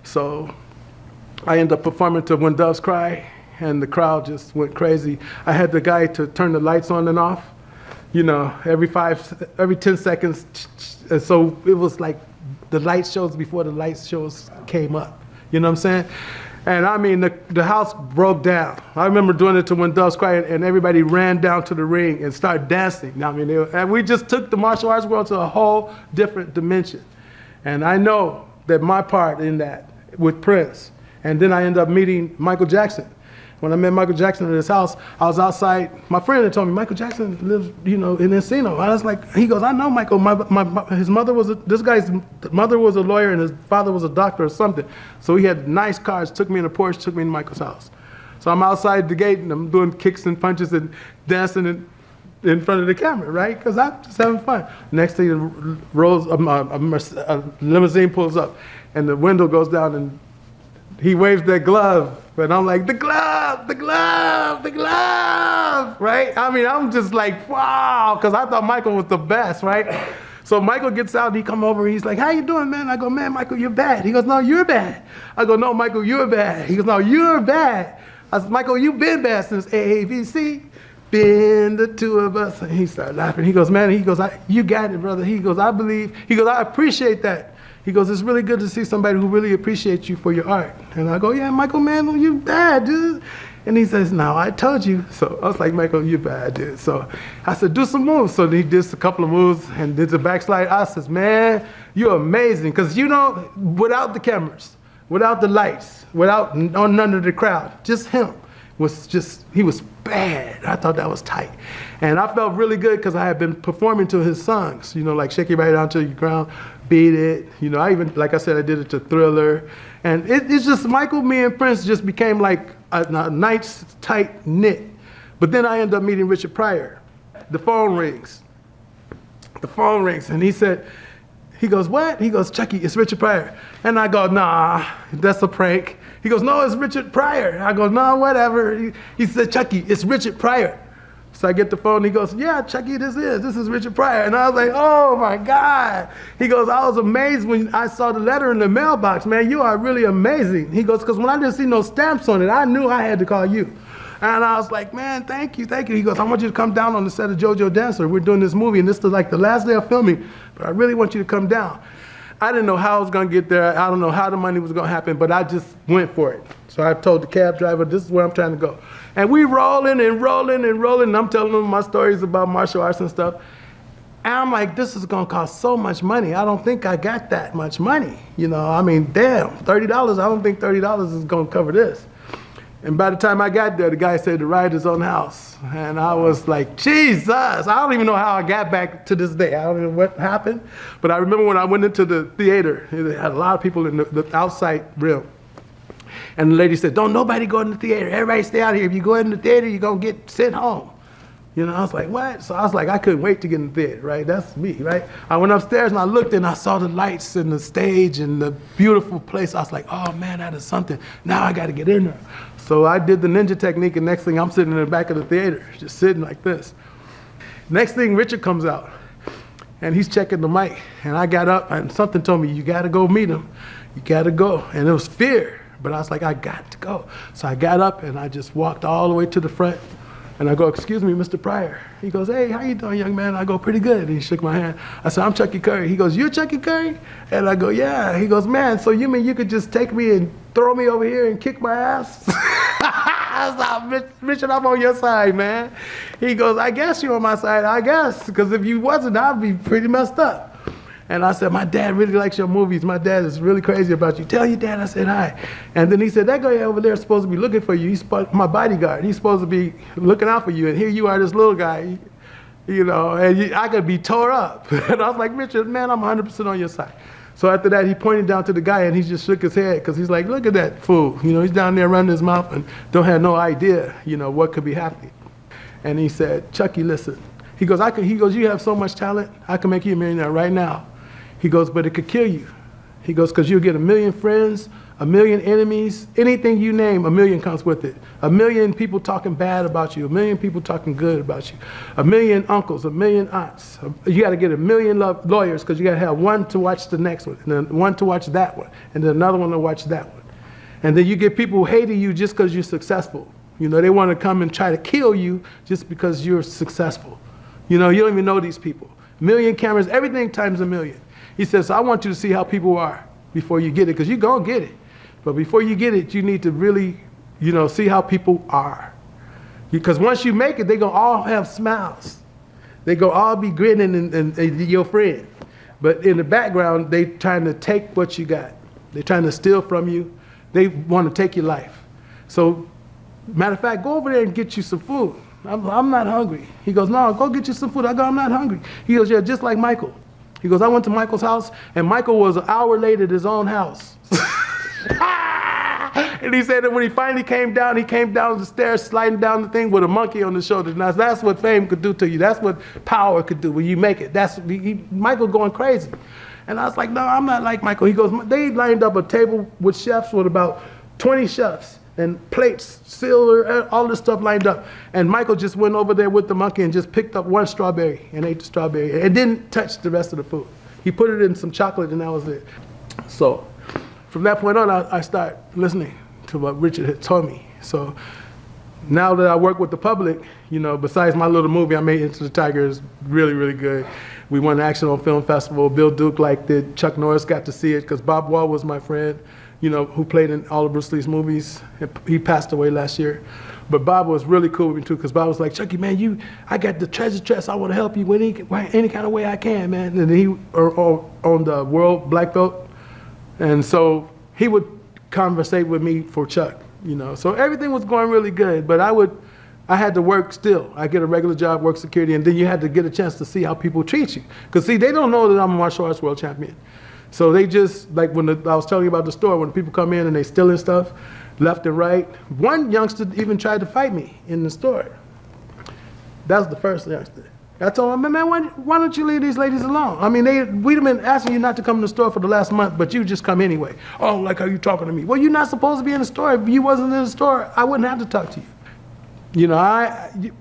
So I ended up performing to When Doves Cry, and the crowd just went crazy. I had the guy to turn the lights on and off, you know, every 10 seconds. And so it was like the light shows before the light shows came up. You know what I'm saying? And I mean, the house broke down. I remember doing it to When Doves Cry, and everybody ran down to the ring and started dancing. I mean, and we just took the martial arts world to a whole different dimension. And I know that my part in that with Prince, and then I ended up meeting Michael Jackson. When I met Michael Jackson at his house, I was outside. My friend had told me, Michael Jackson lives, you know, in Encino. I was like, he goes, I know Michael. His mother was, this guy's mother was a lawyer and his father was a doctor or something. So he had nice cars, took me in a Porsche, took me to Michael's house. So I'm outside the gate and I'm doing kicks and punches and dancing in front of the camera, right? Because I'm just having fun. Next thing, a limousine pulls up and the window goes down and he waves that glove. And I'm like, the glove, the glove, the glove, right? I mean, I'm just like, wow, because I thought Michael was the best, right? So Michael gets out, and he come over, he's like, how you doing, man? I go, man, Michael, you're bad. He goes, no, you're bad. I go, no, Michael, you're bad. He goes, no, you're bad. I said, Michael, you've been bad since AAVC. Been the two of us. And he started laughing. He goes, man, he goes, you got it, brother. He goes, I believe. He goes, I appreciate that. He goes, it's really good to see somebody who really appreciates you for your art. And I go, yeah, Michael, man, you bad, dude. And he says, no, I told you. So I was like, Michael, you bad, dude. So I said, do some moves. So he did a couple of moves and did the backslide. I says, man, you're amazing. Because, you know, without the cameras, without the lights, without none of the crowd, just him he was bad. I thought that was tight. And I felt really good because I had been performing to his songs, you know, like Shake It Right Down to the Ground, Beat It. You know, I even, like I said, I did it to Thriller. And it's just Michael, me, and Prince just became like a nice, tight knit. But then I ended up meeting Richard Pryor. The phone rings. The phone rings. And he said, he goes, what? He goes, Chucky, it's Richard Pryor. And I go, nah, that's a prank. He goes, no, it's Richard Pryor. I go, no, whatever. He said, Chucky, it's Richard Pryor. So I get the phone, he goes, yeah, Chucky, this is Richard Pryor. And I was like, oh my God. He goes, I was amazed when I saw the letter in the mailbox, man, you are really amazing. He goes, because when I didn't see no stamps on it, I knew I had to call you. And I was like, man, thank you, thank you. He goes, I want you to come down on the set of JoJo Dancer. We're doing this movie, and this is like the last day of filming, but I really want you to come down. I didn't know how I was gonna get there. I don't know how the money was gonna happen, but I just went for it. So I told the cab driver, this is where I'm trying to go. And we rolling and rolling and rolling, and I'm telling them my stories about martial arts and stuff. And I'm like, this is gonna cost so much money. I don't think I got that much money. You know, I mean, damn, $30, I don't think $30 is gonna cover this. And by the time I got there, the guy said the ride is on the house. And I was like, Jesus, I don't even know how I got back to this day. I don't know what happened. But I remember when I went into the theater, it had a lot of people in the outside rim. And the lady said, don't nobody go in the theater. Everybody stay out here. If you go in the theater, you're going to get sent home. You know, I was like, what? So I was like, I couldn't wait to get in the theater, right? That's me, right? I went upstairs and I looked and I saw the lights and the stage and the beautiful place. I was like, oh man, that is something. Now I got to get in there. So I did the ninja technique, and next thing I'm sitting in the back of the theater, just sitting like this. Next thing, Richard comes out and he's checking the mic, and I got up and something told me, you got to go meet him. You got to go. And it was fear, but I was like, I got to go. So I got up and I just walked all the way to the front. And I go, excuse me, Mr. Pryor. He goes, hey, how you doing, young man? I go, pretty good. And he shook my hand. I said, I'm Chucky Currie. He goes, you're Chucky Currie? And I go, yeah. He goes, man, so you mean you could just take me and throw me over here and kick my ass? I was like, Richard, I'm on your side, man. He goes, I guess you're on my side, I guess. Because if you wasn't, I'd be pretty messed up. And I said, my dad really likes your movies. My dad is really crazy about you. Tell your dad I said hi. And then he said, that guy over there is supposed to be looking for you. He's my bodyguard. He's supposed to be looking out for you. And here you are, this little guy, you know, and I could be tore up. And I was like, Richard, man, I'm 100% on your side. So after that, he pointed down to the guy and he just shook his head because he's like, look at that fool. You know, he's down there running his mouth and don't have no idea, you know, what could be happening. And he said, Chucky, listen. He goes, you have so much talent, I can make you a millionaire right now. He goes, but it could kill you. He goes, because you'll get 1 million friends, 1 million enemies, anything you name, 1 million comes with it. 1 million people talking bad about you, 1 million people talking good about you, 1 million uncles, 1 million aunts. You got to get 1 million lawyers because you got to have one to watch the next one, and then one to watch that one, and then another one to watch that one. And then you get people hating you just because you're successful. You know, they want to come and try to kill you just because you're successful. You know, you don't even know these people. 1 million cameras, everything times 1 million. He says, so I want you to see how people are before you get it, because you're going to get it. But before you get it, you need to really, you know, see how people are. Because once you make it, they're going to all have smiles. They're going to all be grinning and your friend. But in the background, they trying to take what you got. They're trying to steal from you. They want to take your life. So, matter of fact, go over there and get you some food. I'm not hungry. He goes, no, go get you some food. I go, I'm not hungry. He goes, yeah, just like Michael. He goes, I went to Michael's house, and Michael was an hour late at his own house. And he said that when he finally came down the stairs, sliding down the thing with a monkey on his shoulder. Now, that's what fame could do to you. That's what power could do when you make it. Michael going crazy. And I was like, no, I'm not like Michael. He goes, they lined up a table with chefs, with about 20 chefs. And plates, silver, all this stuff lined up. And Michael just went over there with the monkey and just picked up one strawberry and ate the strawberry. And didn't touch the rest of the food. He put it in some chocolate and that was it. So from that point on, I started listening to what Richard had told me. So now that I work with the public, you know, besides my little movie I made, Into the Tiger, is really, really good. We won the Action on Film Festival. Bill Duke liked it. Chuck Norris got to see it because Bob Wall was my friend, you know, who played in all of Bruce Lee's movies. He passed away last year. But Bob was really cool with me too, because Bob was like, Chucky, man, I got the treasure chest. I want to help you in any kind of way I can, man. And he on the world black belt. And so he would conversate with me for Chuck, you know. So everything was going really good, but I had to work still. I get a regular job, work security, and then you had to get a chance to see how people treat you. Because see, they don't know that I'm a martial arts world champion. So they just, like when I was telling you about the store, when people come in and they stealing stuff, left and right. One youngster even tried to fight me in the store. That was the first youngster. I told him, man, why don't you leave these ladies alone? I mean, we've been asking you not to come in the store for the last month, but you just come anyway. Oh, like how you talking to me? Well, you're not supposed to be in the store. If you wasn't in the store, I wouldn't have to talk to you. You know,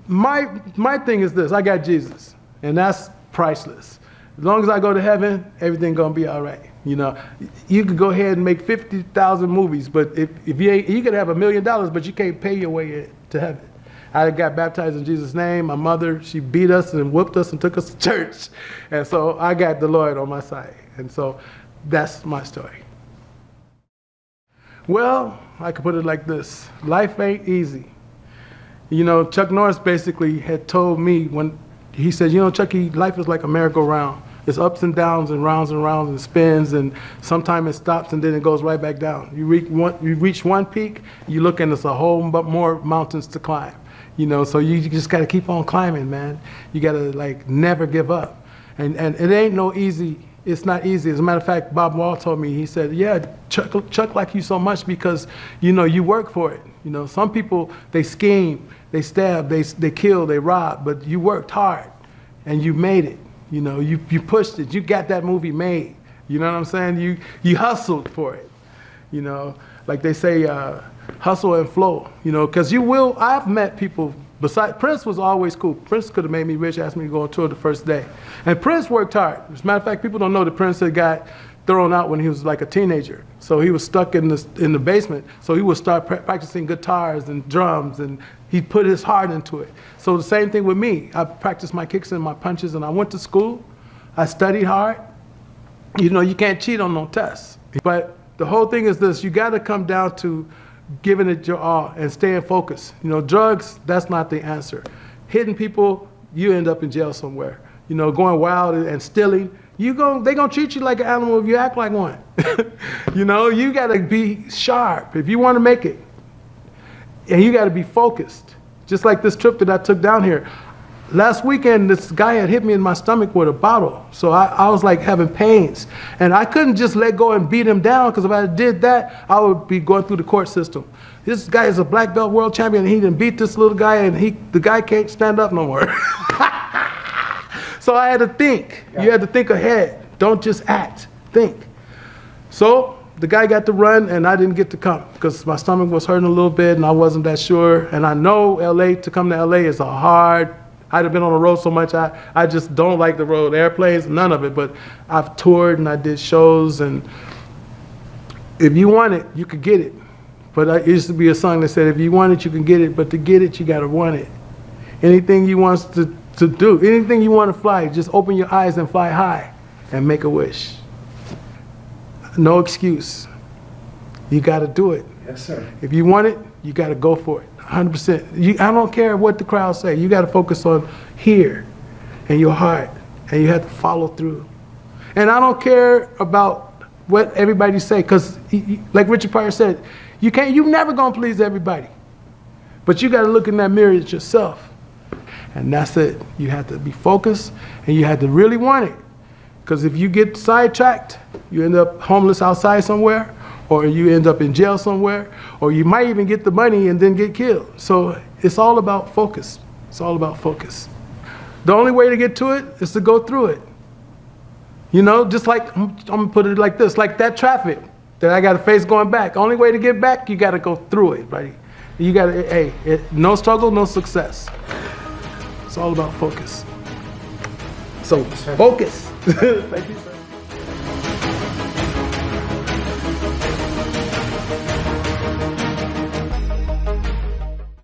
my thing is this, I got Jesus, and that's priceless. As long as I go to heaven, everything's gonna be all right. You know, you could go ahead and make 50,000 movies, but if you could have $1 million, but you can't pay your way to heaven. I got baptized in Jesus' name. My mother, she beat us and whooped us and took us to church. And so I got the Lord on my side. And so that's my story. Well, I could put it like this. Life ain't easy. You know, Chuck Norris basically had told me when he said, you know, Chucky, life is like a merry-go-round. It's ups and downs and rounds and spins, and sometimes it stops and then it goes right back down. You reach one peak, you look and it's a whole more mountains to climb. You know, so you just got to keep on climbing, man. You got to like never give up. And it ain't no easy, it's not easy. As a matter of fact, Bob Wall told me, he said, yeah, Chuck like you so much because, you know, you work for it. You know, some people, they scheme, they stab, they kill, they rob, but you worked hard and you made it. You know, you pushed it, you got that movie made. You know what I'm saying? You hustled for it. You know, like they say, hustle and flow, you know, because I've met people, besides, Prince was always cool. Prince could have made me rich, asked me to go on tour the first day. And Prince worked hard. As a matter of fact, people don't know that Prince had got thrown out when he was like a teenager. So he was stuck in the basement. So he would start practicing guitars and drums, and he put his heart into it. So the same thing with me. I practiced my kicks and my punches, and I went to school. I studied hard. You know, you can't cheat on no tests. But the whole thing is this, you got to come down to giving it your all and staying focused. You know, drugs, that's not the answer. Hitting people, you end up in jail somewhere. You know, going wild and stealing, they're gonna treat you like an animal if you act like one. You know, you gotta be sharp if you wanna make it. And you gotta be focused. Just like this trip that I took down here. last weekend, this guy had hit me in my stomach with a bottle. So I was like having pains. And I couldn't just let go and beat him down, because if I did that, I would be going through the court system. This guy is a black belt world champion, and he didn't beat this little guy, and the guy can't stand up no more. So I had to think. Yeah. You had to think ahead. Don't just act. Think. So the guy got to run, and I didn't get to come because my stomach was hurting a little bit, and I wasn't that sure. And I know to come to LA is a hard. I'd have been on the road so much. I just don't like the road, airplanes, none of it. But I've toured and I did shows, and if you want it, you could get it. But it used to be a song that said, if you want it, you can get it. But to get it, you got to want it. Anything you want to do, anything you want to fly, just open your eyes and fly high and make a wish. No excuse. You got to do it. Yes, sir. If you want it, you got to go for it. 100%. I don't care what the crowd say. You got to focus on here and your heart, and you have to follow through. And I don't care about what everybody say, because like Richard Pryor said, you're never gonna please everybody. But you got to look in that mirror at yourself, and that's it. You have to be focused, and you have to really want it. Because if you get sidetracked, you end up homeless outside somewhere, or you end up in jail somewhere, or you might even get the money and then get killed. So it's all about focus. It's all about focus. The only way to get to it is to go through it. You know, just like, I'm gonna put it like this, like that traffic that I gotta face going back. Only way to get back, you gotta go through it, buddy. You gotta, no struggle, no success. It's all about focus. So focus. Thank you, sir.